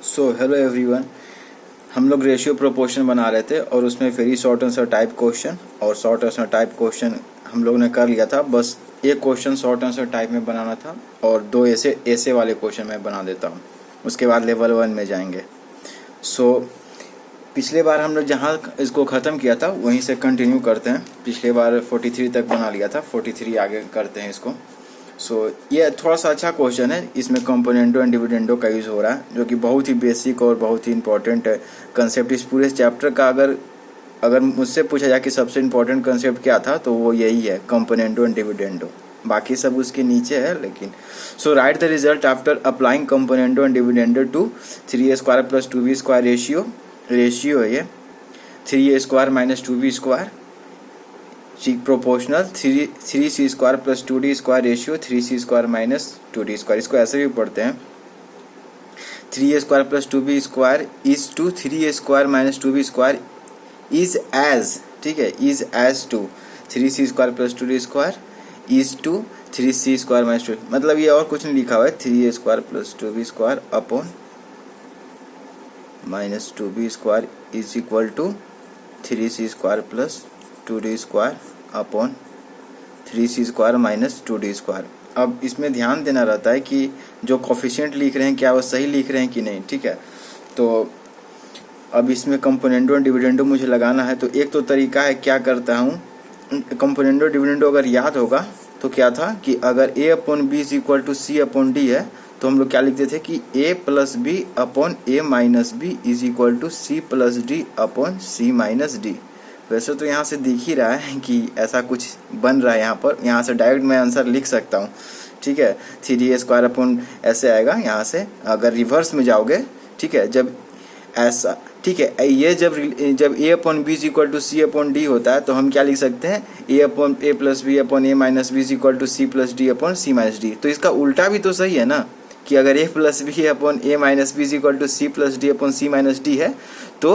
So hello everyone, हम लोग ratio proportion बना रहे थे और उसमें very short answer type question और शॉर्ट आंसर टाइप क्वेश्चन हम लोग ने कर लिया था। बस एक क्वेश्चन शॉर्ट आंसर टाइप में बनाना था और दो ऐसे वाले क्वेश्चन मैं बना देता हूँ। उसके बाद लेवल 1 में जाएंगे। पिछले बार हम लोग जहाँ इसको ख़त्म किया था वहीं से कंटिन्यू करते हैं। पिछले बार 43 तक बना लिया था, 43 आगे करते हैं इसको। ये थोड़ा सा अच्छा क्वेश्चन है। इसमें कंपोनेंटो एंड डिविडेंडो का यूज़ हो रहा है, जो कि बहुत ही बेसिक और बहुत ही इंपॉर्टेंट कंसेप्ट इस पूरे चैप्टर का। अगर मुझसे पूछा जाए कि सबसे इम्पोर्टेंट कंसेप्ट क्या था तो वो यही है, कंपोनेंटो एंड डिविडेंडो। बाकी सब उसके नीचे है लेकिन। Write the result after applying componendo and dividendo to 3a² + 2b² ratio है ये 3a² - 2b²। Proportional 3c² + 2d² ratio 3c² - 2d²। इसको ऐसे भी पढ़ते हैं 3a² + 2b² is to 3a² - 2b² is as, ठीक है, is as to 3c² + 2d² is to 3c² - 2। मतलब ये और कुछ नहीं लिखा हुआ है, 3a² + 2b² upon -2b² is equal to 3c² + 2d² upon 3c² - 2d²। अब इसमें ध्यान देना रहता है कि जो कोफिशिएंट लिख रहे हैं क्या वो सही लिख रहे हैं कि नहीं, ठीक है। तो अब इसमें कंपोनेंटो और डिविडेंडो मुझे लगाना है। तो एक तो तरीका है, क्या करता हूँ, कंपोनेंटो डिविडेंडो अगर याद होगा तो क्या था कि अगर a/b = c/d है तो हम लोग क्या लिखते थे कि a + b upon a - b is equal to c + d upon c - d। वैसे तो यहाँ से दिख ही रहा है कि ऐसा कुछ बन रहा है यहाँ पर। यहाँ से डायरेक्ट मैं आंसर लिख सकता हूँ, ठीक है। 3a² अपॉन ऐसे आएगा यहाँ से। अगर रिवर्स में जाओगे, ठीक है, जब ऐसा, ठीक है, ये जब a/b = c/d होता है तो हम क्या लिख सकते हैं, a + b upon a - b = c + d upon c - d। तो इसका उल्टा भी तो सही है ना, कि अगर a + b upon a - b = c + d upon c - d है तो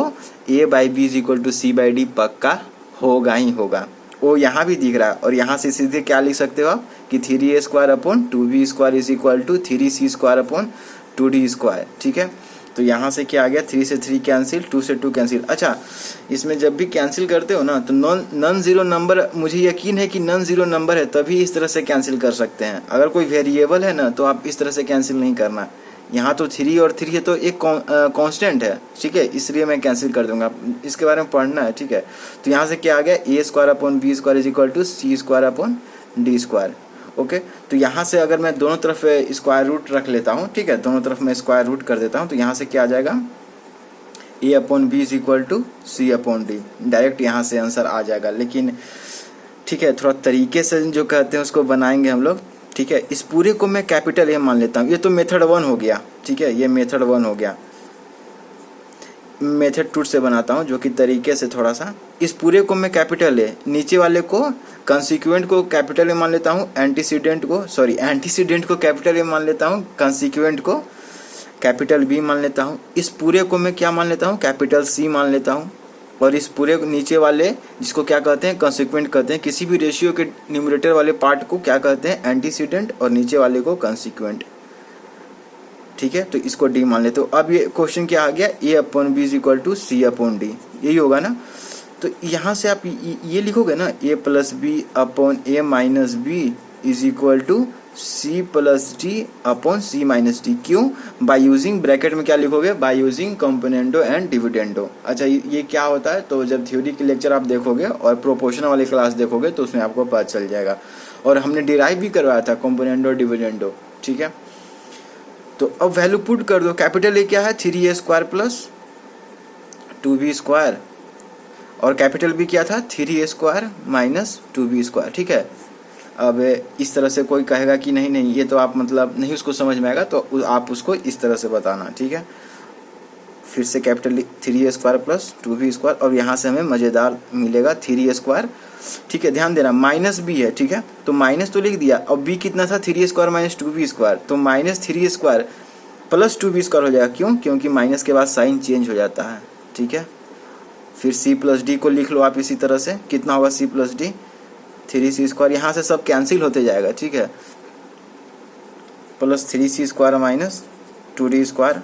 a/b = c/d पक्का होगा ही होगा। वो यहाँ भी दिख रहा है। और यहाँ से सीधे क्या लिख सकते हो आप कि 3a² upon 2b² is equal to 3c² upon 2d², ठीक है। तो यहाँ से क्या आ गया, 3 से 3 कैंसिल, 2 से 2 कैंसिल। अच्छा, इसमें जब भी कैंसिल करते हो ना तो नॉन जीरो नंबर, मुझे यकीन है कि नॉन जीरो नंबर है तभी इस तरह से कैंसिल कर सकते हैं। अगर कोई वेरिएबल है ना तो आप इस तरह से कैंसिल नहीं करना। यहाँ तो 3 और 3 है तो एक कांस्टेंट है, ठीक है, इसलिए मैं कैंसिल कर दूंगा। इसके बारे में पढ़ना है, ठीक है। तो यहाँ से क्या आ गया, a² upon b² is equal to c² upon d²। Okay, तो यहाँ से अगर मैं दोनों तरफ स्क्वायर रूट रख लेता हूँ, ठीक है, दोनों तरफ मैं स्क्वायर रूट कर देता हूँ तो यहाँ से क्या आ जाएगा, a/b is equal to c/d। Direct यहाँ से आंसर आ जाएगा। लेकिन ठीक है, थोड़ा तरीके से जो कहते हैं उसको बनाएंगे हम लोग, ठीक है। इस पूरे को मैं कैपिटल ए मान लेता हूँ। ये तो मेथड 1 हो गया, ठीक है, ये मेथड 1 हो गया। मेथड 2 से बनाता हूँ जो कि तरीके से थोड़ा सा, इस पूरे को मैं कैपिटल ए, नीचे वाले को कंसिक्वेंट को कैपिटल ए मान लेता हूँ, एंटीसीडेंट को कैपिटल ए मान लेता हूँ, कंसिक्वेंट को कैपिटल बी मान लेता हूँ। इस पूरे को मैं क्या मान लेता हूँ, कैपिटल सी मान लेता हूँ। और इस पूरे नीचे वाले जिसको क्या कहते हैं, कंसिक्वेंट कहते हैं। किसी भी रेशियो के न्यूमरेटर वाले पार्ट को क्या कहते हैं, एंटीसीडेंट, और नीचे वाले को कंसिक्वेंट, ठीक है। तो इसको डी मान लेते हो। अब ये क्वेश्चन क्या आ गया, a/b is equal to c/d, यही होगा ना। तो यहाँ से आप ये लिखोगे ना, a + b upon a - b is equal to c + d upon c - d। क्यों, बाय यूजिंग ब्रैकेट में क्या लिखोगे, by using componendo and dividendo. अच्छा, ये क्या होता है, तो जब थ्योरी के लेक्चर आप देखोगे और प्रोपोर्शन वाली क्लास देखोगे तो उसमें आपको पता चल जाएगा। और हमने डिराइव भी करवाया था कंपोनेंटो डिविडेंडो, ठीक है। तो अब वैल्यू पुट कर दो। कैपिटल ए क्या है, 3a² + 2b², और कैपिटल बी क्या था, 3a² - 2b², ठीक है। अब इस तरह से कोई कहेगा कि नहीं ये तो आप मतलब नहीं उसको समझ में आएगा, तो आप उसको इस तरह से बताना, ठीक है। फिर से कैपिटल 3a² + 2b², और यहाँ से हमें मज़ेदार मिलेगा 3a², ठीक है। ध्यान देना, -b है, ठीक है, तो माइनस तो लिख दिया। अब b कितना था, 3a² - 2b², तो -3a² + 2b² हो जाएगा। क्यों, क्योंकि माइनस के बाद साइन चेंज हो जाता है, ठीक है। फिर c + d को लिख लो आप इसी तरह से, कितना होगा c + d, 3c², यहाँ से सब कैंसिल होते जाएगा, ठीक है, plus 3c² - 2d²।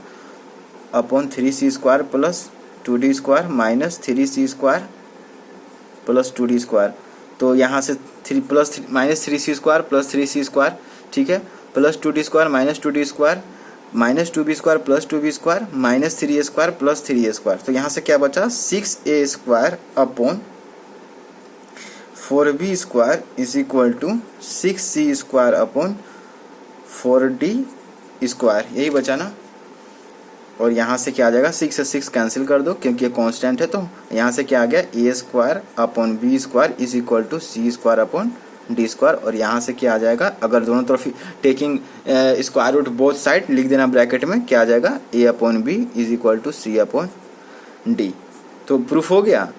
Upon 3c² plus 2d² minus 3c² plus 2d²। तो यहाँ से माइनस 3c² प्लस 3c², ठीक है, plus 2d² minus 2d² minus 2b² plus 2b² minus 3a² plus 3a²। तो यहाँ से क्या बचा 6a² upon 4b² is equal to 6c² upon 4d², यही बचा ना। और यहाँ से क्या आ जाएगा 6 से 6 कैंसिल कर दो क्योंकि ये कांस्टेंट है। तो यहाँ से क्या आ गया a² upon b² is equal to c² upon d²। और यहाँ से क्या आ जाएगा, अगर दोनों तरफ taking square root both side लिख देना ब्रैकेट में, क्या आ जाएगा a upon b is equal to c upon d। तो प्रूफ हो गया।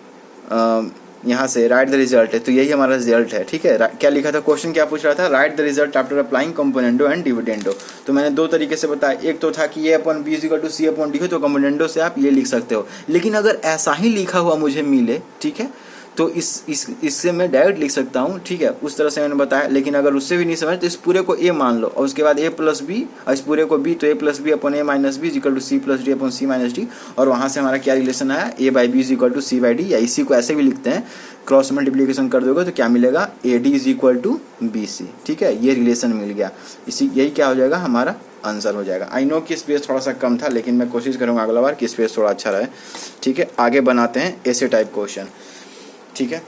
यहाँ से राइट द रिजल्ट है, तो यही हमारा रिजल्ट है, ठीक है। क्या लिखा था, क्वेश्चन क्या पूछ रहा था, right the result after applying componendo and dividendo. तो मैंने दो तरीके से बताया, एक तो था कि ये upon B equal to C upon D हो, तो कंपोनेंडो से आप ये लिख सकते हो। लेकिन अगर ऐसा ही लिखा हुआ मुझे मिले, ठीक है, तो इससे मैं डायरेक्ट लिख सकता हूँ, ठीक है, उस तरह से मैंने बताया। लेकिन अगर उससे भी नहीं समझ तो इस पूरे को a मान लो और उसके बाद a प्लस बी और इस पूरे को b, तो a plus B upon a minus B equal to C plus D upon C minus D. और वहाँ से हमारा क्या रिलेशन आया, a by B is equal to C by D, या इसी को ऐसे भी लिखते हैं, क्रॉस मल्टीप्लीकेशन कर दोगे तो क्या मिलेगा A D is equal to B C, ठीक है, ये रिलेशन मिल गया। यही क्या हो जाएगा, हमारा आंसर हो जाएगा। आई नो कि स्पेस थोड़ा सा कम था, लेकिन मैं कोशिश करूँगा अगला बार कि स्पेस थोड़ा अच्छा रहे, ठीक है। आगे बनाते हैं ऐसे टाइप क्वेश्चन, ठीक है।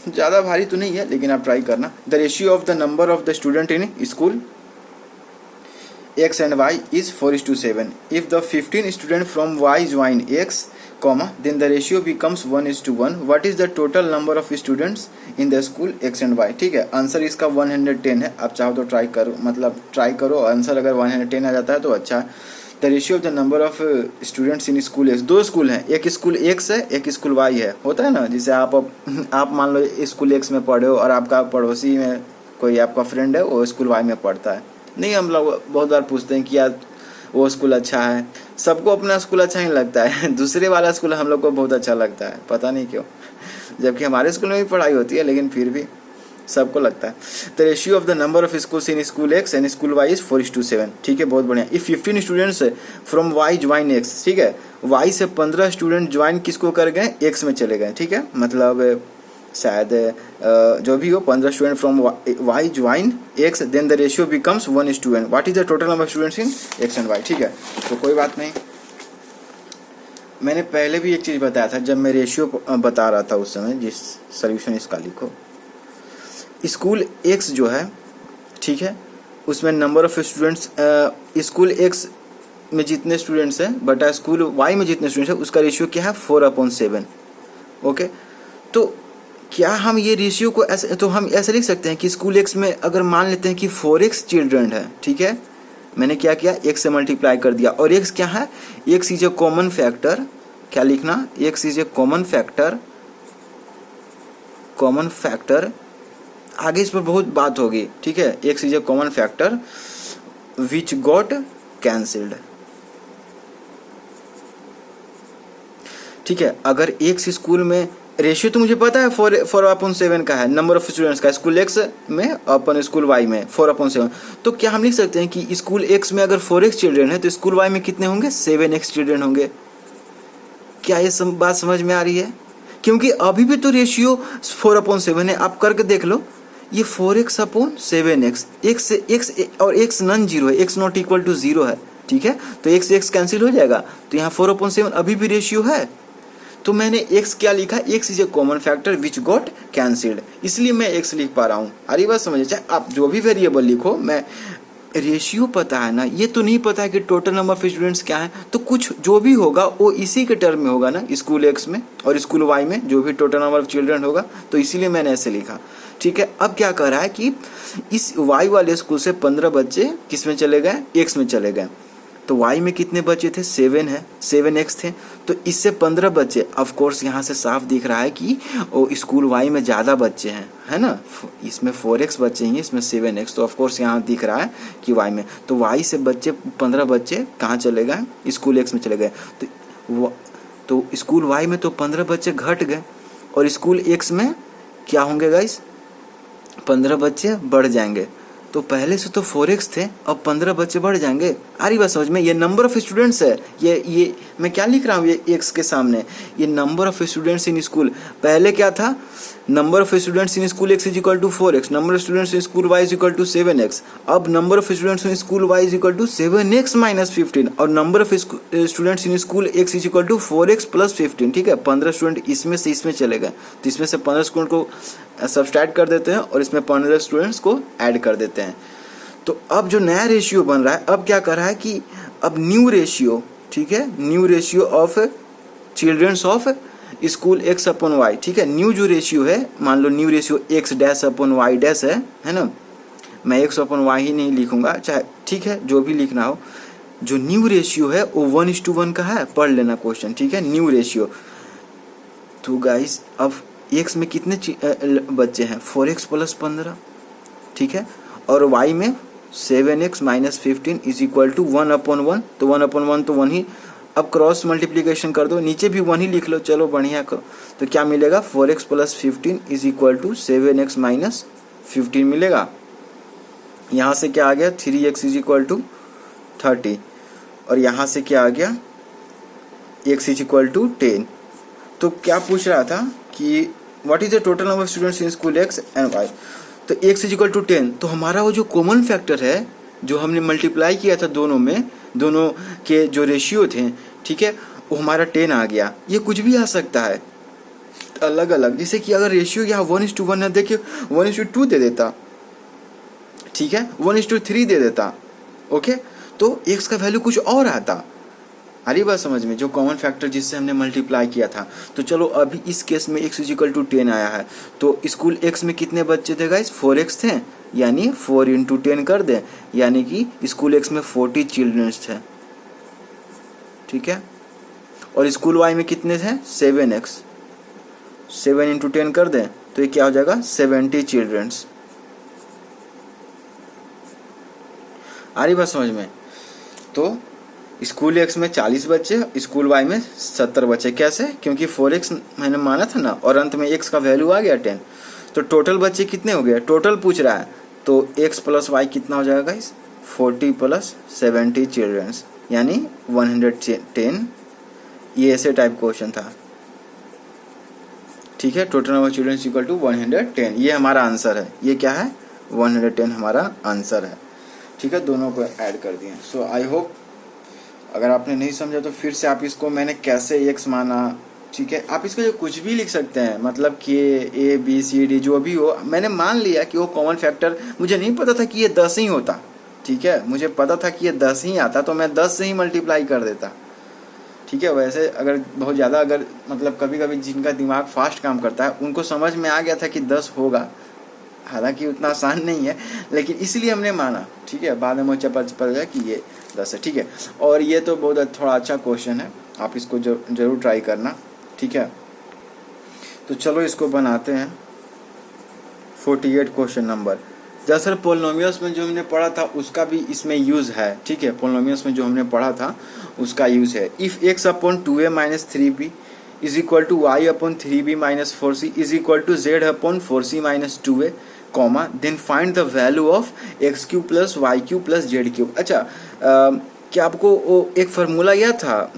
ज़्यादा भारी तो नहीं है लेकिन आप ट्राई करना। The ratio of the number of the student in school x and y is 4:7. If the 15 student from y join x, then the ratio becomes 1:1. What is the total number of students in the school x and y? ठीक है, answer इसका 110 है। आप चाहो तो try करो, मतलब try करो, आंसर अगर 110 आ जाता है तो अच्छा है। The ratio of the number of students in school x, दो स्कूल हैं, एक स्कूल एक्स है एक स्कूल वाई है। होता है ना, जैसे आप मान लो स्कूल एक्स में पढ़े हो और आपका पड़ोसी में कोई आपका फ्रेंड है वो स्कूल वाई में पढ़ता है। नहीं, हम लोग बहुत बार पूछते हैं कि यार वो स्कूल अच्छा है, सबको अपना स्कूल अच्छा नहीं लगता है, दूसरे वाला स्कूल हम लोग को बहुत अच्छा लगता है, पता नहीं क्यों, जबकि हमारे स्कूल में भी पढ़ाई होती है लेकिन फिर भी सबको लगता है। The ratio of the number of schools in school X and school Y is 4:7, ठीक है, बहुत बढ़िया। If 15 students from Y join X, ठीक है, वाई से 15 स्टूडेंट ज्वाइन किसको कर गए, एक्स में चले गए, ठीक है, मतलब शायद जो भी हो 15 student from Y join X, then the ratio becomes 1:1। What is the total number of students in X and Y, ठीक है। तो कोई बात नहीं, मैंने पहले भी एक चीज़ बताया था जब मैं रेशियो बता रहा था उस समय, जिस सोल्यूशन इसका लिखो, स्कूल एक्स जो है, ठीक है, उसमें number of students school x में जितने स्टूडेंट्स हैं बटा स्कूल वाई में जितने स्टूडेंट्स हैं उसका रेशियो क्या है 4/7। ओके, तो क्या हम ये रेशियो को ऐसे, तो हम ऐसे लिख सकते हैं कि स्कूल एक्स में अगर मान लेते हैं कि 4x चिल्ड्रन है, ठीक है, मैंने क्या किया x से मल्टीप्लाई कर दिया, और x क्या है, x is a common factor, क्या लिखना, x is a common factor, आगे इस पर बहुत बात होगी, ठीक है, x is a common factor which got cancelled, ठीक है। अगर x स्कूल में रेशियो तो मुझे पता है 4/7 का है, नंबर ऑफ स्टूडेंट्स का स्कूल एक्स में अपन स्कूल वाई में 4/7, तो क्या हम लिख सकते हैं कि स्कूल एक्स में अगर 4x चिल्ड्रन है तो स्कूल वाई में कितने होंगे, 7x चिल्ड्रन होंगे। क्या ये बात समझ में आ रही है? क्योंकि अभी भी तो रेशियो 4/7 है, आप करके देख लो, ये 4x/7x, x और x नॉन जीरो है, x नॉट इक्वल टू 0 है, ठीक है, तो x कैंसिल हो जाएगा, तो यहाँ 4/7 अभी भी रेशियो है। तो मैंने x क्या लिखा, x is a common factor which got cancelled, इसलिए मैं x लिख पा रहा हूँ। अरे बात समझे, चाहे आप जो भी वेरिएबल लिखो, मैं रेशियो पता है ना, ये तो नहीं पता है कि टोटल नंबर ऑफ स्टूडेंट्स क्या है, तो कुछ जो भी होगा वो इसी के टर्म में होगा ना, स्कूल एक्स में और स्कूल वाई में जो भी टोटल नंबर ऑफ चिल्ड्रन होगा, तो इसीलिए मैंने ऐसे लिखा, ठीक है। अब क्या कर रहा है कि इस वाई वाले स्कूल से 15 बच्चे किस में चले गए, एक्स में चले गए, तो y में कितने बच्चे थे, 7 है, 7x थे, तो इससे 15 बच्चे, ऑफ कोर्स यहाँ से साफ दिख रहा है कि वो स्कूल y में ज़्यादा बच्चे हैं, है ना, इसमें 4x बच्चे हैं, इसमें 7x, तो ऑफ कोर्स यहाँ दिख रहा है कि y में, तो y से बच्चे 15 बच्चे कहाँ चले गए, स्कूल x में चले गए, तो स्कूल y में तो 15 बच्चे घट गए, और स्कूल x में क्या होंगे गाइस, 15 बच्चे बढ़ जाएंगे। तो पहले से तो 4x थे, अब 15 बच्चे बढ़ जाएंगे। आ रही बात समझ में? ये नंबर ऑफ स्टूडेंट्स है, ये मैं क्या लिख रहा हूँ, ये x के सामने ये number of students in school. पहले क्या था, number of students in school x is equal to 4x, number of students in school y is equal to 7x। अब number of students in school y is equal to 7x minus 15 और number of students in school x is equal to 4x plus 15। ठीक है, 15 student इसमें से इसमें चले गए, तो इसमें से 15 स्टूडेंट को सब्सट्रैक्ट कर देते हैं और इसमें 15 स्टूडेंट्स को ऐड कर देते हैं। तो अब जो नया रेशियो बन रहा है, अब क्या कर रहा है कि अब न्यू रेशियो, ठीक है, new ratio of childrens of school x upon Y. ठीक है, न्यू जो रेशियो है, मान लो new ratio x dash upon Y dash है ना, मैं x अपॉन वाई ही नहीं लिखूंगा, चाहे ठीक है जो भी लिखना हो। जो न्यू रेशियो है वो 1:1 का है, पढ़ लेना क्वेश्चन। ठीक है, न्यू रेशियो। तो गाइस अब x में कितने बच्चे हैं, 4x प्लस 15, ठीक है, और y में 7x minus 15 is equal to 1/1। तो 1/1 तो 1 ही, अब क्रॉस मल्टीप्लीकेशन कर दो, नीचे भी 1 ही लिख लो, चलो बढ़िया करो। तो क्या मिलेगा, 4x plus 15 is equal to 7x minus 15 मिलेगा। यहाँ से क्या आ गया, 3x इज इक्वल टू 30 और यहाँ से क्या आ गया, x इज इक्वल टू 10। तो क्या पूछ रहा था कि what is the total number of students in school x and y। तो x इज इक्वल टू 10, तो हमारा वो जो कॉमन फैक्टर है जो हमने मल्टीप्लाई किया था दोनों में, दोनों के जो रेशियो थे, ठीक है, वो हमारा 10 आ गया। ये कुछ भी आ सकता है अलग अलग, जैसे कि अगर रेशियो यहाँ 1:1 है, देखिए 1:2 दे देता, ठीक है, 1:3 दे देता, ओके, तो x का वैल्यू कुछ और आता। अरे बात समझ में, जो कॉमन फैक्टर जिससे हमने मल्टीप्लाई किया था। तो चलो अभी इस केस में x इज इक्वल टू 10 आया है, तो स्कूल x में कितने बच्चे थे गाइस, 4x थे, यानी 4 × 10 कर दें, यानी कि स्कूल x में 40 चिल्ड्रंस थे। ठीक है, और स्कूल y में कितने थे, 7x, 7 × 10 कर दें तो ये क्या हो जाएगा, 70 चिल्ड्रंस। आ रही बात समझ में? तो स्कूल x में 40 बच्चे, स्कूल y में 70 बच्चे। कैसे, क्योंकि 4x मैंने माना था ना, और अंत में x का वैल्यू आ गया 10। तो टोटल बच्चे कितने हो गए, टोटल पूछ रहा है, तो x प्लस y कितना हो जाएगा गाइस, 40 प्लस 70 चिल्ड्रंस, यानी 110। ये ऐसे टाइप क्वेश्चन था। ठीक है, total number of childrens equal to 110, ये हमारा आंसर है। ये क्या है, 110 हमारा आंसर है। ठीक है, दोनों को ऐड कर दिए। सो आई होप, अगर आपने नहीं समझा तो फिर से आप इसको मैंने कैसे x माना, ठीक है, आप इसको जो कुछ भी लिख सकते हैं, मतलब कि a b c d जो भी हो, मैंने मान लिया कि वो कॉमन फैक्टर, मुझे नहीं पता था कि ये 10 ही होता। ठीक है, मुझे पता था कि ये 10 ही आता, तो मैं 10 से ही मल्टीप्लाई कर देता। ठीक है, वैसे अगर बहुत ज़्यादा, अगर मतलब कभी कभी जिनका दिमाग फास्ट काम करता है उनको समझ में आ गया था कि 10 होगा, हालांकि उतना आसान नहीं है, लेकिन इसलिए हमने माना। ठीक है, बाद में मुझे पता चला कि ये 10 है। ठीक है, और ये तो बहुत थोड़ा अच्छा क्वेश्चन है, आप इसको जरूर ट्राई करना। ठीक है, तो चलो इसको बनाते हैं 48 क्वेश्चन नंबर। दरअसल पोलिनोमियल्स में जो हमने पढ़ा था उसका भी इसमें यूज़ है। ठीक है, पोलिनोमियल्स में जो हमने पढ़ा था उसका यूज़ है। If x upon 2a minus 3b is equal to y upon 3b minus 4c is equal to z upon 4c minus 2a, comma, then find the value of x cube plus Y cube plus Z cube. अच्छा, क्या आपको वो एक formula याद था,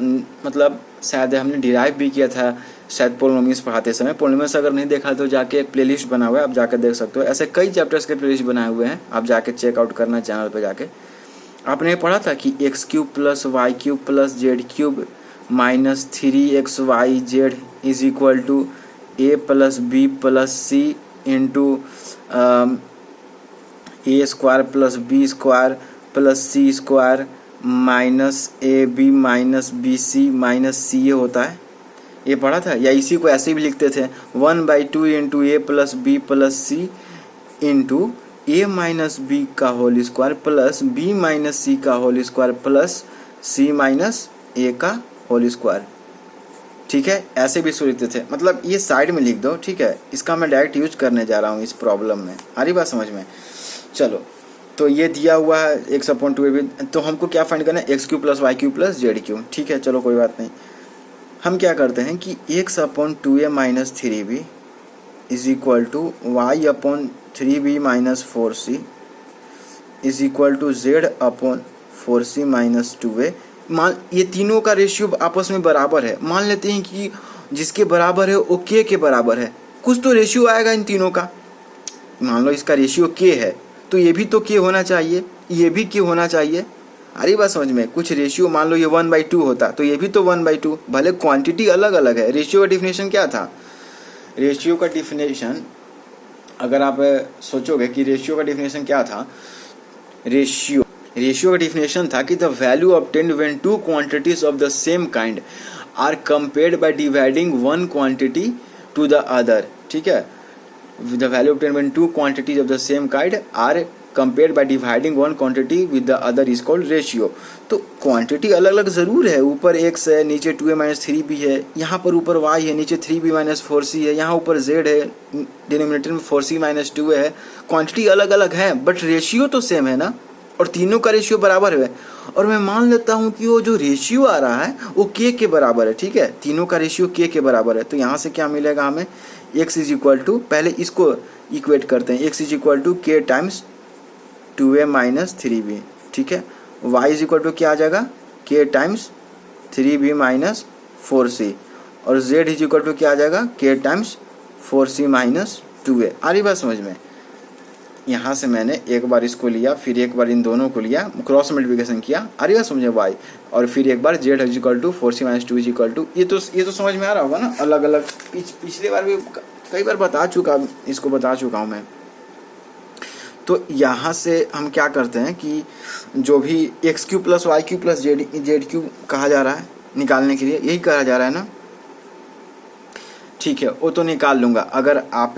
मतलब शायद हमने डिराइव भी किया था शायद पोलिनोमियल्स पढ़ाते समय। पोलिनोमियल्स अगर नहीं देखा तो जाके एक प्लेलिस्ट बना हुआ है, आप जाकर देख सकते हो। ऐसे कई चैप्टर्स के प्लेलिस्ट बनाए हुए हैं, आप जाके चेकआउट करना चैनल पे जाके। आपने पढ़ा था कि x cube plus Y cube plus Z cube minus 3xyz is equal to a plus B plus C into A square plus B square plus C square minus A B minus B C minus C, ये होता है। ये पढ़ा था, या इसी को ऐसे भी लिखते थे 1/2 into A plus B plus C into A minus B का whole square plus B minus C का whole square plus C minus A का होल स्क्वायर। ठीक है, ऐसे भी इसको लिखते थे, मतलब ये साइड में लिख दो। ठीक है, इसका मैं डायरेक्ट यूज करने जा रहा हूँ इस प्रॉब्लम में। आ रही बात समझ में? चलो, तो ये दिया हुआ है x अपॉन 2a, तो हमको क्या फाइंड करना है, X cube plus Y cube plus Z cube. ठीक है, चलो कोई बात नहीं। हम क्या करते हैं कि x upon 2a minus 3b is equal to Y upon 3b minus 4c is equal to Z upon 4c minus 2a। मान ये तीनों का रेशियो आपस में बराबर है, मान लेते हैं कि जिसके बराबर है वो k के बराबर है, कुछ तो रेशियो आएगा इन तीनों का। मान लो इसका रेशियो k है तो ये भी तो k होना चाहिए, ये भी k होना चाहिए। अरे बात समझ में, कुछ रेशियो मान लो ये 1/2 होता तो ये भी तो 1/2, भले क्वांटिटी अलग अलग है। रेशियो का डिफिनेशन क्या था? रेशियो का डिफिनेशन अगर आप सोचोगे कि रेशियो का डिफिनेशन क्या था, रेशियो का डिफिनेशन था कि the value obtained when two quantities of the same kind are compared by dividing one quantity to the other. ठीक है, the value obtained when two quantities of the same kind are compared by dividing one quantity with the other is called ratio. तो quantity अलग अलग जरूर है, ऊपर x है, नीचे 2a माइनस 3b है, यहाँ पर ऊपर y है, नीचे 3b माइनस 4c है, यहाँ ऊपर z है, डिनोमिनेटर में 4c माइनस 2a है। क्वांटिटी अलग अलग है बट रेशियो तो सेम है ना, और तीनों का रेशियो बराबर है। और मैं मान लेता हूँ कि वो जो रेशियो आ रहा है वो k के बराबर है। ठीक है, तीनों का रेशियो k के बराबर है। तो यहाँ से क्या मिलेगा हमें, x इज इक्वल टू, पहले इसको इक्वेट करते हैं, x is equal to k times 2a minus 3b। ठीक है, y इज इक्वल टू क्या आ जाएगा, k times 3b minus 4c, और z इज इक्वल टू क्या आ जाएगा, k times 4c minus 2a। आ रही बात समझ में? यहाँ से मैंने एक बार इसको लिया, फिर एक बार इन दोनों को लिया, क्रॉस मल्टीप्लिकेशन किया। आ रही बात समझे y, और फिर एक बार z is equal to 4c minus 2 is equal to, ये तो समझ में आ रहा होगा ना। अलग अलग पिछले बार भी कई बार बता चुका हूँ मैं। तो यहाँ से हम क्या करते हैं कि जो भी X cube plus Y cube plus Z cube कहा जा रहा है निकालने के लिए, यही कहा जा रहा है ना। ठीक है, वो तो निकाल लूँगा। अगर आप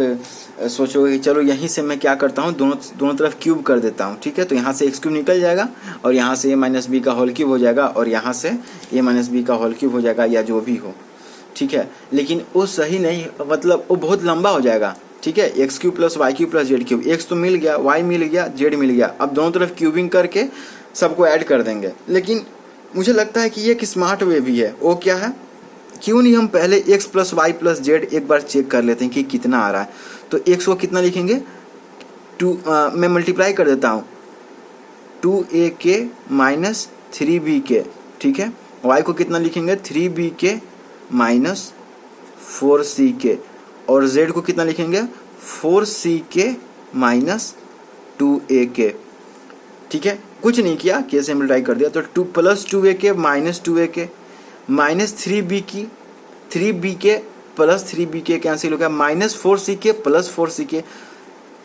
सोचोगे कि चलो यहीं से मैं क्या करता हूँ, दोनों तरफ क्यूब कर देता हूँ। ठीक है, तो यहाँ से एक्स क्यूब निकल जाएगा और यहाँ से a माइनस बी का होल क्यूब हो जाएगा, और यहाँ से a माइनस बी का होल क्यूब हो जाएगा, या जो भी हो। ठीक है, लेकिन वो सही नहीं, मतलब वो बहुत लंबा हो जाएगा। ठीक है, X cube plus Y cube plus Z cube, X तो मिल गया, वाई मिल गया, जेड मिल गया। अब दोनों तरफ क्यूबिंग करके सबको ऐड कर देंगे। लेकिन मुझे लगता है कि ये एक स्मार्ट वे भी है। वो क्या है, क्यों नहीं हम पहले X plus Y plus Z एक बार चेक कर लेते हैं कि कितना आ रहा है। तो एक्स को कितना लिखेंगे, मैं मल्टीप्लाई कर देता हूँ, 2ak माइनस 3bk। ठीक है, वाई को कितना लिखेंगे, 3bk माइनस 4ck, और z को कितना लिखेंगे, 4ck माइनस 2ak। ठीक है, कुछ नहीं किया, k से मल्टीप्लाई कर दिया, तो 2 plus 2ak minus 2ak minus 3bk plus 3bk cancel हो गया, माइनस 4ck प्लस 4ck,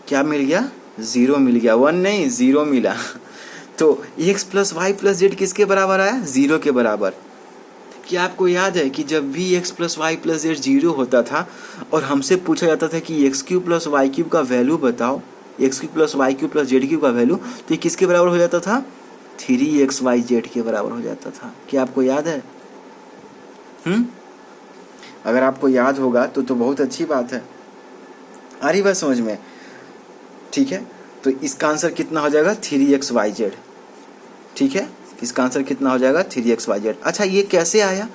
क्या मिल गया, 0 मिल गया, 1 नहीं 0 मिला। तो x plus Y plus Z किसके बराबर आया, 0 के बराबर। क्या आपको याद है कि जब भी x plus Y plus Z 0 होता था और हमसे पूछा जाता था कि X cube plus Y cube का वैल्यू बताओ, X cube plus Y cube plus Z cube का वैल्यू, तो ये किसके बराबर हो जाता था, 3xyz के बराबर हो जाता था। क्या आपको याद है? अगर आपको याद होगा तो बहुत अच्छी बात है। आ रही बात समझ में? ठीक है, तो इसका आंसर कितना हो जाएगा, 3xyz। ठीक है, इसका आंसर कितना हो जाएगा, 3xyz। अच्छा, ये कैसे आया?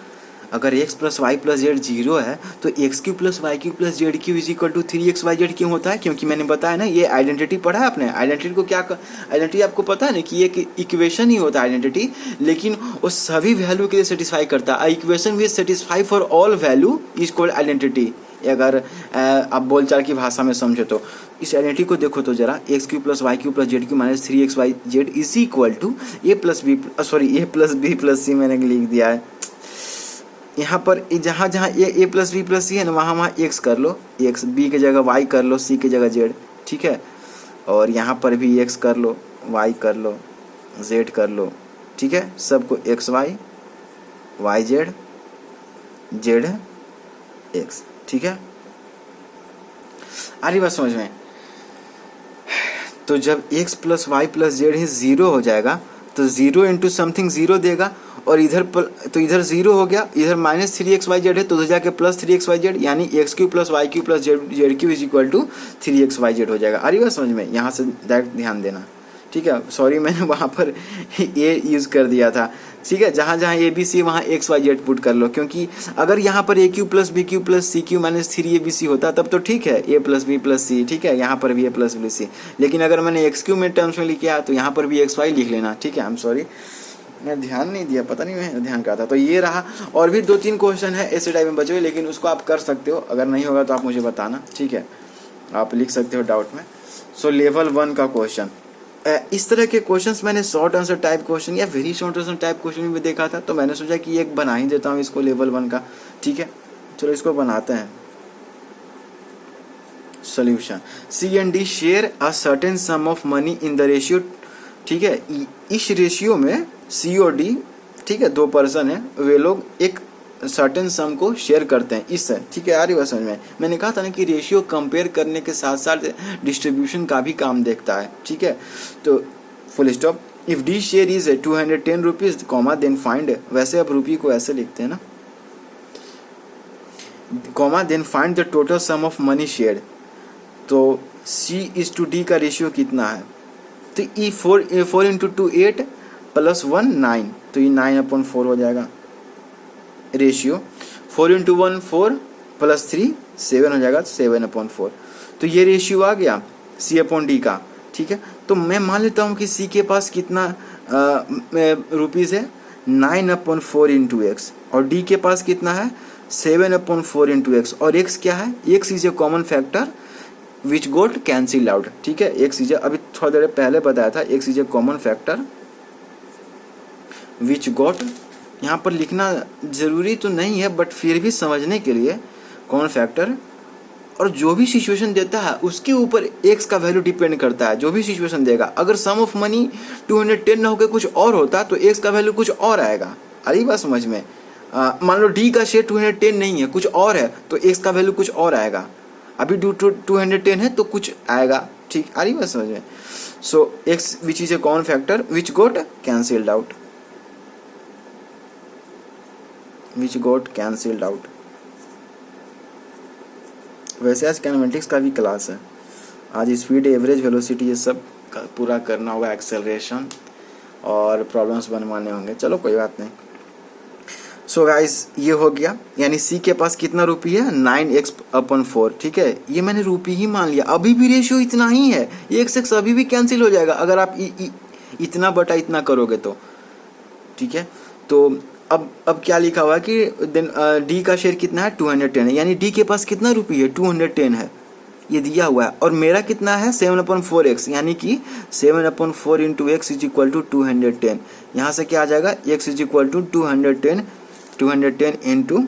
अगर x plus Y plus Z 0 है तो X cube plus Y cube plus Z cube is equal to 3xyz क्यों होता है? क्योंकि मैंने बताया ना, ये आइडेंटिटी पढ़ा है आपने। आइडेंटिटी को क्या, आइडेंटिटी आपको पता है ना कि ये इक्वेशन ही होता है आइडेंटिटी, लेकिन वो सभी वैल्यू के लिए सेटिस्फाई करता है। Equation which satisfy for all value is called identity. अगर आप बोलचाल की भाषा में समझो तो इस आइडेंटिटी को देखो तो जरा, X cube plus Y cube plus Z cube minus 3xyz is equal to A plus B plus C मैंने लिख दिया है यहाँ पर। जहाँ जहाँ A plus B plus C है ना, वहाँ एक्स कर लो, एक्स, बी के जगह वाई कर लो, सी के जगह जेड। ठीक है, और यहाँ पर भी एक्स कर लो, वाई कर लो, जेड कर लो। ठीक है, सबको X Y, Y Z, Z X. ठीक है, आ रही बात समझ में? तो जब x plus Y plus Z ही 0 हो जाएगा तो 0 इंटू समथिंग 0 देगा, और इधर तो इधर 0 हो गया, इधर माइनस 3xyz है तो उधर जाके प्लस 3xyz, यानी X cube plus Y cube plus Z cube is equal to 3xyz हो जाएगा। आ रही बात समझ में? यहाँ से डायरेक्ट ध्यान देना। ठीक है, सॉरी मैंने वहाँ पर ए यूज़ कर दिया था, ठीक है। जहाँ जहाँ ए बी सी वहाँ एक्स वाई जेड पुट कर लो, क्योंकि अगर यहाँ पर A cube plus B cube plus C cube minus 3 A B C होता तब तो ठीक है, A plus B plus C, ठीक है, यहाँ पर भी ए प्लस बी सी। लेकिन अगर मैंने एक्स क्यू में टर्म्स में लिखा तो यहाँ पर भी एक्स वाई लिख लेना, ठीक है। आई एम सॉरी, मैं ध्यान नहीं दिया, पता नहीं मैं ध्यान कहा था। तो ये रहा, और भी 2-3 क्वेश्चन है ऐसे टाइप में बचे हुए, लेकिन उसको आप कर सकते हो, अगर नहीं होगा तो आप मुझे बताना, ठीक है, आप लिख सकते हो डाउट में। सो लेवल 1 का क्वेश्चन, इस तरह के क्वेश्चंस मैंने शॉर्ट आंसर टाइप क्वेश्चन या very short answer type question भी देखा था, तो मैंने सोचा कि एक बना ही देता हूँ इसको लेवल 1 का, ठीक है। चलो इसको बनाते हैं। Solution, C and D share a certain sum of money in the ratio, ठीक है। इस रेशियो में सी और डी, ठीक है, 2 पर्सन है, वे लोग एक सर्टेन सम को शेयर करते हैं इससे, ठीक है। आ रही बात समझ में? मैंने कहा था ना कि रेशियो कंपेयर करने के साथ साथ डिस्ट्रीब्यूशन का भी काम देखता है, ठीक है। तो full stop, if D share is 210 rupees comma then find, वैसे अब रुपये को ऐसे लिखते हैं ना, comma then find the total sum of money share. तो सी इज टू डी का रेशियो कितना है? तो ई 4 इंटू 2 8 प्लस 1 9, तो ये 9/4 हो जाएगा रेशियो। 4 इंटू 1 4 प्लस 3 7 हो जाएगा, 7/4। तो ये रेशियो आ गया सी अपॉन डी का, ठीक है। तो मैं मान लेता हूँ कि सी के पास कितना रुपीज़ है, 9/4 इंटू एक्स, और डी के पास कितना है 7/4 इंटू एक्स, और एक्स क्या है, x is a common factor which got cancel out, ठीक है। एक्स इज, अभी थोड़ा देर पहले बताया था, X is a common factor which got, यहाँ पर लिखना जरूरी तो नहीं है बट फिर भी समझने के लिए, कॉमन फैक्टर, और जो भी सिचुएशन देता है उसके ऊपर एक्स का वैल्यू डिपेंड करता है। जो भी सिचुएशन देगा, अगर सम ऑफ मनी 210 ना होकर कुछ और होता तो एक्स का वैल्यू कुछ और आएगा। अरे बात समझ में, मान लो डी का शेयर 210 नहीं है, कुछ और है, तो एक्स का वैल्यू कुछ और आएगा। अभी 210 है तो कुछ आएगा, ठीक, आ रही बात समझ में। So X which is a common factor which got cancelled out, which got cancelled out. वैसे आज काइनेमेटिक्स का भी क्लास है, आज स्पीड, एवरेज, वेलोसिटी, ये सब पूरा करना होगा, एक्सेलरेशन और प्रॉब्लम्स बनवाने होंगे। चलो कोई बात नहीं। सो गाइस ये हो गया, यानी सी के पास कितना रुपये है 9x/4, ठीक है। ये मैंने रुपये ही मान लिया, अभी भी रेशियो इतना ही है, x अभी भी कैंसिल हो जाएगा अगर आप इतना बटा इतना करोगे तो, ठीक है। तो अब क्या लिखा हुआ है कि देन डी का शेयर कितना है 210 है, यानी डी के पास कितना रुपये है 210 है, ये दिया हुआ है, और मेरा कितना है 7/4x, यानी कि 7/4 into x is equal to 210। यहाँ से क्या आ जाएगा, x is equal to 210 into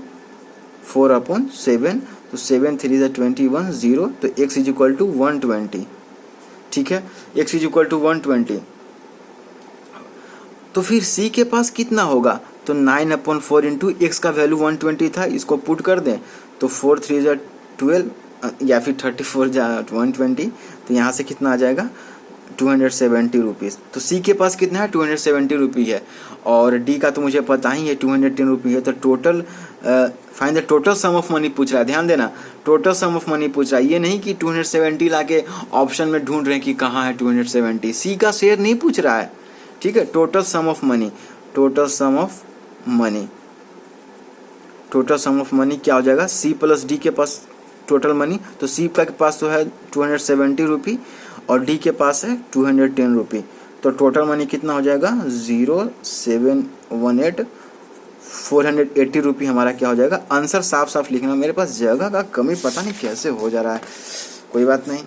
4/7, तो 7 3 is 21 0, तो x इज इक्वल टू 120, ठीक है, x इज इक्वल टू 120। तो फिर c के पास कितना होगा, तो 9/4 इंटू एक्स का वैल्यू 120 था, इसको पुट कर दें तो 4 3 is 12 या फिर 34 120, तो यहाँ से कितना आ जाएगा 270 रुपीज़। तो सी के पास कितना है 270 रुपये है, और डी का तो मुझे पता ही है 210 रुपये है। तो total find the total sum of money पूछ रहा है, ध्यान देना, टोटल सम ऑफ मनी पूछ रहा है, ये नहीं कि 270 लाके ऑप्शन में ढूंढ रहे हैं कि कहाँ है 270, सी का शेयर नहीं पूछ रहा है, ठीक है। Total sum of money, total sum of money, total sum of money क्या हो जाएगा, सी प्लस डी के पास टोटल मनी, तो सी का के पास तो है 270 रुपये और डी के पास है 210 रुपये, तो टोटल मनी कितना हो जाएगा 0718 480 रुपये हमारा क्या हो जाएगा। आंसर साफ साफ लिखना, मेरे पास जगह का कमी पता नहीं कैसे हो जा रहा है, कोई बात नहीं।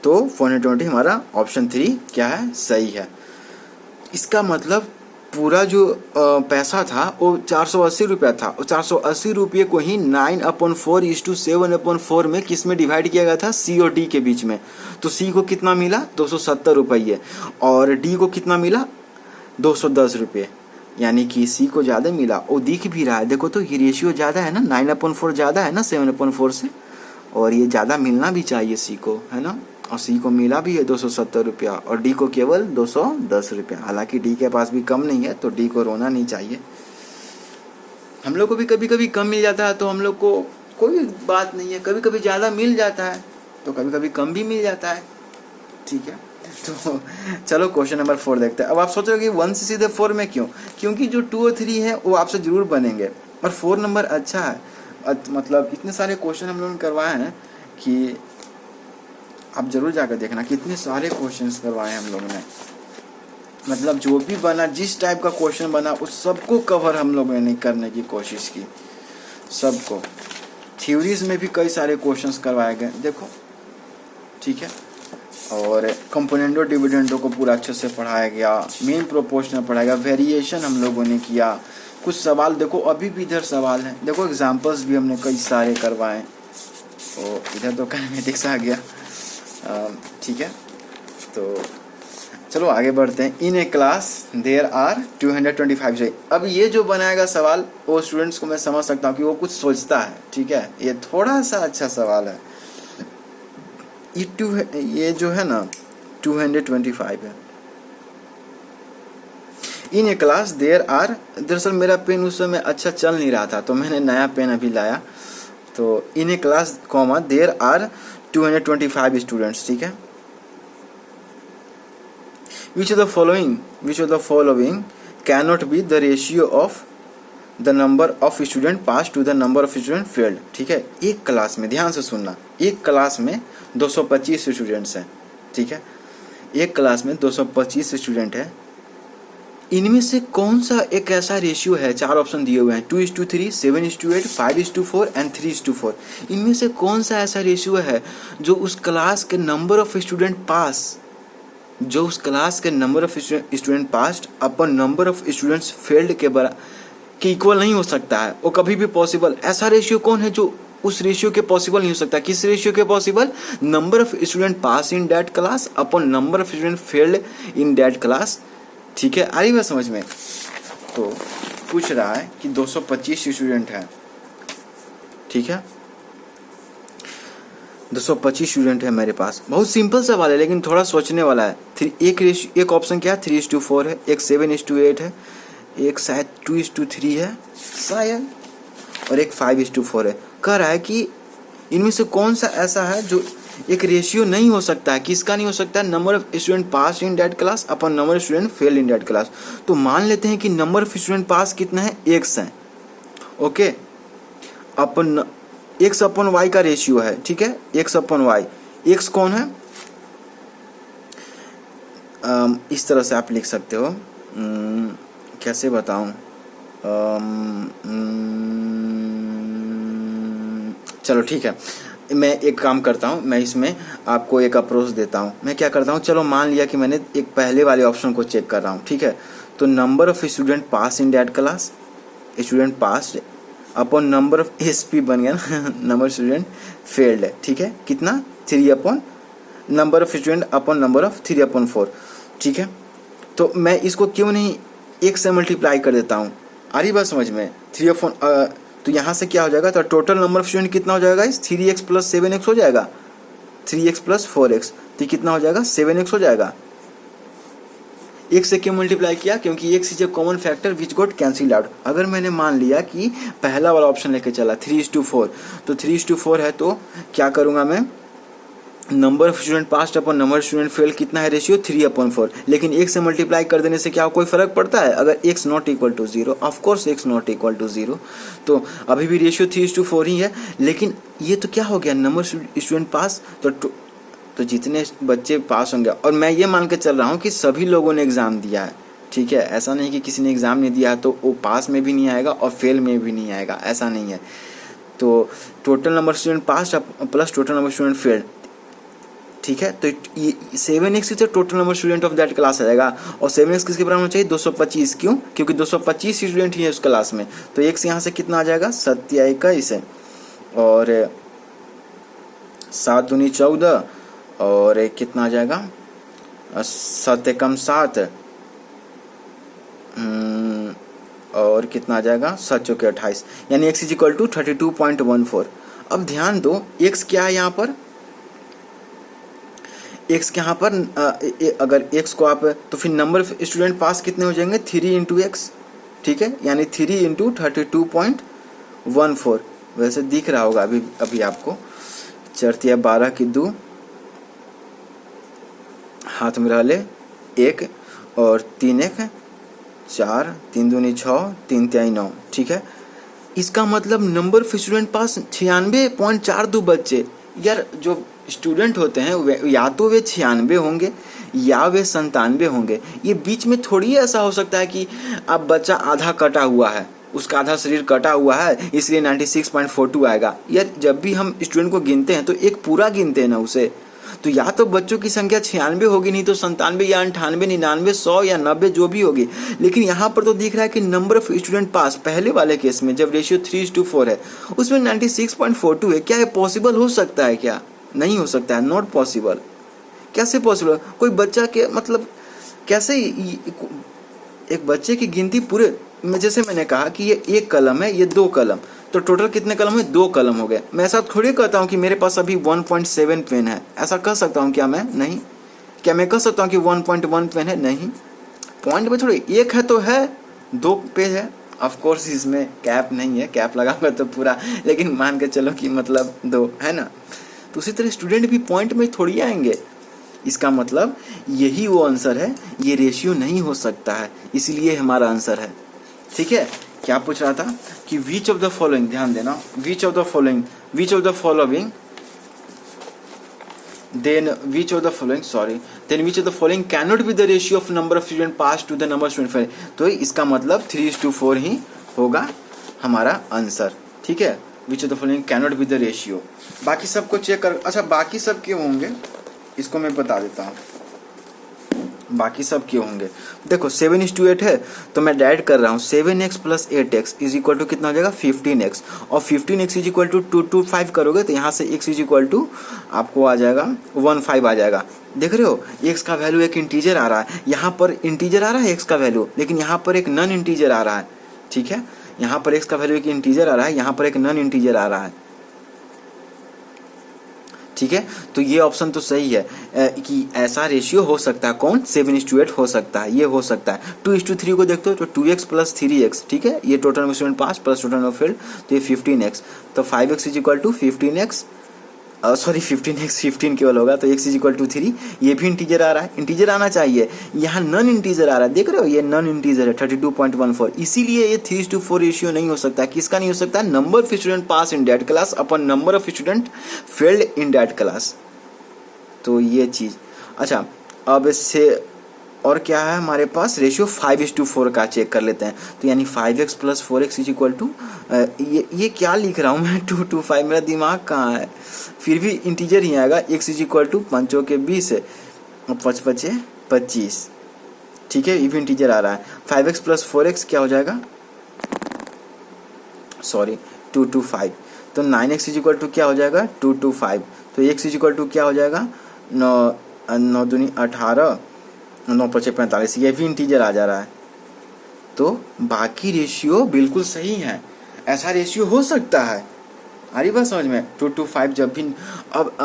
तो 420 हमारा ऑप्शन 3 क्या है, सही है। इसका मतलब पूरा जो पैसा था वो 480 रुपया था, और 480 रुपये को ही 9/4 is to 7/4 में किस में डिवाइड किया गया था, सी और डी के बीच में। तो सी को कितना मिला 270 रुपये, और डी को कितना मिला 210 रुपये, यानी कि सी को ज़्यादा मिला, वो दिख भी रहा है, देखो तो ये रेशियो ज़्यादा है ना, 9/4 ज़्यादा है ना 7/4 से, और ये ज़्यादा मिलना भी चाहिए सी को, है ना, और सी को मिला भी है 270 रुपया, और डी को केवल 210 रुपया। हालांकि डी के पास भी कम नहीं है, तो डी को रोना नहीं चाहिए। हम लोग को भी कभी कभी कम मिल जाता है तो हम लोग को कोई बात नहीं है, कभी कभी ज़्यादा मिल जाता है तो कभी कभी कम भी मिल जाता है, ठीक है। तो चलो क्वेश्चन नंबर 4 देखते हैं। अब आप सोचोगे कि 1 से सीधे 4 में क्यों, क्योंकि जो 2 और 3 है वो आपसे जरूर बनेंगे और 4 नंबर अच्छा है। मतलब इतने सारे क्वेश्चन हम लोगों ने करवाए हैं कि आप जरूर जाकर देखना, कितने सारे क्वेश्चंस करवाए हैं हम लोगों ने। मतलब जो भी बना, जिस टाइप का क्वेश्चन बना उस सबको कवर हम लोगों ने करने की कोशिश की, सबको। थ्योरीज में भी कई सारे क्वेश्चंस करवाए गए, देखो, ठीक है। और कंपोनेंटो डिविडेंडो को पूरा अच्छे से पढ़ाया गया, मेन प्रोपोर्शनल पढ़ाया गया, वेरिएशन हम लोगों ने किया, कुछ सवाल देखो अभी भी इधर सवाल हैं, देखो एग्जांपल्स भी हमने कई सारे करवाए। तो इधर तो काइनेमेटिक्स आ गया, ठीक है। तो चलो आगे बढ़ते हैं। इन ए क्लास देयर आर 225 से। अब ये जो बनाएगा सवाल वो स्टूडेंट्स को मैं समझ सकता हूँ कि वो कुछ सोचता है, ठीक है। ये थोड़ा सा अच्छा सवाल है। ये जो है ना 225 है। इन ए क्लास देयर आर, दरअसल मेरा पेन उस समय अच्छा चल नहीं रहा था तो मैंने नया पेन अभी लाया। तो in a class comma there are 225 students, ठीक है। Which of the following cannot be the ratio of the number of student passed to the number of student failed, ठीक है। एक क्लास में, ध्यान से सुनना, एक क्लास में 225 स्टूडेंट्स हैं, ठीक है। एक क्लास में 225 स्टूडेंट है, इनमें से कौन सा एक ऐसा रेशियो है, 4 ऑप्शन दिए हुए हैं, 2:3, 7:8, 5:4 एंड 3:4। इनमें से कौन सा ऐसा रेशियो है जो उस क्लास के नंबर ऑफ स्टूडेंट पास, जो उस क्लास के number of student passed upon number of students failed के इक्वल नहीं हो सकता है, वो कभी भी पॉसिबल। ऐसा रेशियो कौन है जो उस रेशियो के पॉसिबल नहीं हो सकता? किस रेशियो के possible? Number of student pass in that class upon number of student failed in that class, ठीक है। आ रही बात समझ में? तो पूछ रहा है कि 225 स्टूडेंट है, ठीक है, 225 स्टूडेंट है मेरे पास। बहुत सिंपल सवाल है लेकिन थोड़ा सोचने वाला है। एक ऑप्शन क्या है, 3:4 है, एक 7:8 है, एक शायद 2:3 है शायद, और एक 5:4 है। कह रहा है कि इनमें से कौन सा ऐसा है जो एक रेशियो नहीं हो सकता है। किसका नहीं हो सकता है? Number of student pass in that class upon number of student fail in that class. तो मान लेते हैं कि नंबर ऑफ स्टूडेंट पास कितना है, x है, ओके। अपन x अपन y का रेशियो है, ठीक है, x अपन y। x कौन है? इस तरह से आप लिख सकते हो, कैसे बताऊं, चलो ठीक है, मैं एक काम करता हूं, मैं इसमें आपको एक अप्रोच देता हूं। मैं क्या करता हूं, चलो मान लिया कि मैंने एक पहले वाले ऑप्शन को चेक कर रहा हूं, ठीक है। तो number of student pass in that class, student pass upon number of SP बन गया ना, नंबर स्टूडेंट फेल्ड है, ठीक है। कितना? 3 upon number of student upon number of 3/4, ठीक है। तो मैं इसको क्यों नहीं 1 से मल्टीप्लाई कर देता हूँ? आ रही बात समझ में? 3 अपॉन, तो यहाँ से क्या हो जाएगा, तो टोटल नंबर ऑफ स्टूडेंट कितना हो जाएगा, 3x + 7x हो जाएगा, 3x + 4x, तो कितना हो जाएगा, 7x हो जाएगा। 1 से क्यों मल्टीप्लाई किया? क्योंकि x is a common factor which got cancel out. अगर मैंने मान लिया कि पहला वाला ऑप्शन लेके चला 3:4, तो 3:4 है, तो क्या करूँगा मैं, number of student pass upon number student fail कितना है रेशियो, 3/4। लेकिन 1 से मल्टीप्लाई कर देने से क्या कोई फर्क पड़ता है? अगर x not equal to 0, of course x not equal to 0, तो अभी भी रेशियो 3:4 ही है। लेकिन ये तो क्या हो गया, नंबर स्टूडेंट पास, तो जितने बच्चे पास होंगे, और मैं ये मान के चल रहा हूँ कि सभी लोगों ने एग्ज़ाम दिया है, ठीक है। ऐसा नहीं कि किसी ने एग्ज़ाम नहीं दिया है तो वो पास में भी नहीं आएगा और फेल में भी नहीं आएगा, ऐसा नहीं है। तो total number student pass plus total number student failed, ठीक है। तो 7x से total number student of that class आ जाएगा, और 7x किसके बराबर होना चाहिए, 225। क्यों? क्योंकि 225 स्टूडेंट ही है उस क्लास में। तो x यहाँ से कितना आ जाएगा, 27 है, और 7 दूनी 14, और कितना आ जाएगा, 7 कम 7, और कितना आ जाएगा, 7 चौके 28, यानी x इज इक्वल टू 32.14। अब ध्यान दो, x क्या है यहाँ पर, x के यहाँ पर अगर x को आप, तो फिर नंबर ऑफ स्टूडेंट पास कितने हो जाएंगे, 3 × x, ठीक है, यानी 3 × 32.14। वैसे दिख रहा होगा अभी आपको, 4 × 12 = 2, हाथ में रहले 1 और 3 1 4, 3 दूनी 6, 3 तिहाई 9, ठीक है। इसका मतलब नंबर ऑफ स्टूडेंट पास 96.42 बच्चे। यार जो स्टूडेंट होते हैं वे या तो वे 96 होंगे या वे 97 होंगे। ये बीच में थोड़ी ऐसा हो सकता है कि अब बच्चा आधा कटा हुआ है, उसका आधा शरीर कटा हुआ है इसलिए 96.42 आएगा। यार जब भी हम स्टूडेंट को गिनते हैं तो एक पूरा गिनते हैं ना उसे, तो या तो बच्चों की संख्या 96 होगी, नहीं तो 97 या 98, 99, 100 या 90 जो भी होगी। लेकिन यहाँ पर तो दिख रहा है कि नंबर ऑफ स्टूडेंट पास पहले वाले केस में जब रेशियो 3:4 है उसमें 96.42 है। क्या ये पॉसिबल हो सकता है? क्या नहीं हो सकता है, नॉट पॉसिबल। कैसे पॉसिबल? कोई बच्चा के मतलब कैसे एक बच्चे की गिनती पूरे में, जैसे मैंने कहा कि ये 1 कलम है, ये 2 कलम, तो टोटल कितने कलम है? 2 कलम हो गए। मैं ऐसा थोड़ी कहता हूँ कि मेरे पास अभी 1.7 पेन है, ऐसा कह सकता हूँ क्या मैं? नहीं। क्या मैं कह सकता हूँ कि 1.1 पेन है? नहीं। पॉइंट में थोड़ी 1 है तो है, 2 पेज है। ऑफ कोर्स इसमें कैप नहीं है, कैप लगाऊंगा तो पूरा, लेकिन मान के चलो कि मतलब 2 है ना। तो उसी तरह स्टूडेंट भी पॉइंट में थोड़ी आएंगे। इसका मतलब यही वो आंसर है, ये रेशियो नहीं हो सकता है, इसलिए हमारा आंसर है। ठीक है। क्या पूछ रहा था कि विच ऑफ द फॉलोइंग, ध्यान देना, which of the following cannot be the ratio of number of student pass to the number of student fail. तो इसका मतलब 3:4 ही होगा हमारा आंसर। ठीक है। विच of the following cannot be the ratio. बाकी सबको चेक कर, अच्छा बाकी सब क्यों होंगे इसको मैं बता देता हूँ। बाकी सब क्यों होंगे, देखो 7:8 है तो मैं डायरेक्ट कर रहा हूँ 7x + 8x is equal to कितना हो जाएगा 15x, और 15x इज इक्वल टू 225 करोगे तो यहाँ से x इज इक्वल टू आपको आ जाएगा 15 आ जाएगा। देख रहे हो x का वैल्यू एक इंटीजर आ रहा है, यहाँ पर इंटीजर आ रहा है x का वैल्यू, लेकिन यहाँ पर एक नॉन इंटीजर आ रहा है। ठीक है। यहाँ पर x का वैल्यू एक इंटीजर आ रहा है, यहाँ पर एक नॉन इंटीजर आ रहा है। ठीक है। तो ये ऑप्शन तो सही है कि ऐसा रेशियो हो सकता है। कौन? 7:8 हो सकता है, ये हो सकता है। 2:3 को देखते हो तो 2x + 3x, ठीक है, ये total number student pass plus total number failed, तो ये 15x, तो 5x is equal to 15x, sorry 15x 15 केवल होगा, तो x इज इक्वल टू 3। ये भी इंटीजर आ रहा है, इंटीजर आना चाहिए, यहाँ नॉन इंटीजर आ रहा है, देख रहे हो ये नॉन इंटीजर है 32.14, इसीलिए ये 3:4 रेशियो नहीं हो सकता। किसका नहीं हो सकता? Number of student pass in that class upon number of student failed in that class. तो ये चीज़। अच्छा अब इससे और क्या है हमारे पास? रेशियो 5:4 का चेक कर लेते हैं। तो यानी 5x + 4x is equal to, ये क्या लिख रहा हूँ मैं 225, मेरा दिमाग कहाँ है, फिर भी इंटीजर ही आएगा। x इज इक्वल टू 5 के 20 है, 5 5 25, ठीक है, ये भी इंटीजर आ रहा है। 5x + 4x क्या हो जाएगा? सॉरी 225, तो 9x इज इक्वल टू क्या हो जाएगा? 225, तो x इज इक्वल टू क्या हो जाएगा? 9 दूनी 18, 9 5 45, ये भी इंटीजर आ जा रहा है। तो बाकी रेशियो बिल्कुल सही है, ऐसा रेशियो हो सकता है। आ रही बात समझ में? 225 जब भी अब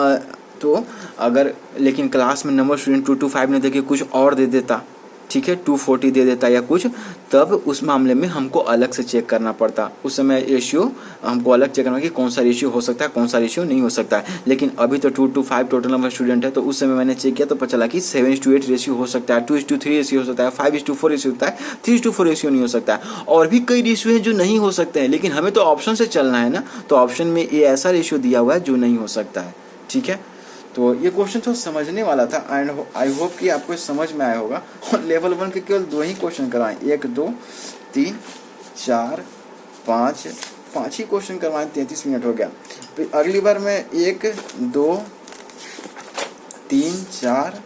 तो अगर लेकिन क्लास में नंबर स्टूडेंट 225 ने देखे कुछ और दे देता, ठीक है, 240 दे देता या कुछ, तब उस मामले में हमको अलग से चेक करना पड़ता। उस समय रेशियो हमको अलग चेक करना कि कौन सा रेशियो हो सकता है, कौन सा रेशियो नहीं हो सकता है। लेकिन अभी तो 2:5 टोटल नंबर स्टूडेंट है, तो उस समय मैंने चेक किया तो पता चला कि 7:8 रेशियो हो सकता है, 2:3 रेशियो हो सकता है, 5:4 रेशियो होता है, 3:4 रेशियो नहीं हो सकता है। और भी कई रेशियो हैं जो नहीं हो सकते हैं, लेकिन हमें तो ऑप्शन से चलना है ना, तो ऑप्शन में ये ऐसा रेशियो दिया हुआ है जो नहीं हो सकता है। ठीक है। तो ये क्वेश्चन तो समझने वाला था एंड आई होप कि आपको समझ में आया होगा। और लेवल 1 के केवल 2 ही क्वेश्चन करवाएं, 1 2 3 4 5 ही क्वेश्चन करवाएं, 33 मिनट हो गया। फिर अगली बार मैं 1 2 3 4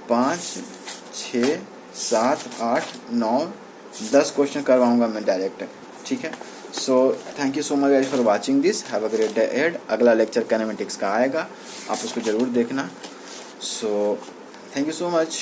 5 6 7 8 9 10 क्वेश्चन करवाऊंगा मैं डायरेक्ट। ठीक है। So thank you so much guys for watching this, have a great day ahead. अगला लेक्चर काइनेमेटिक्स का आएगा, आप उसको जरूर देखना। So thank you so much.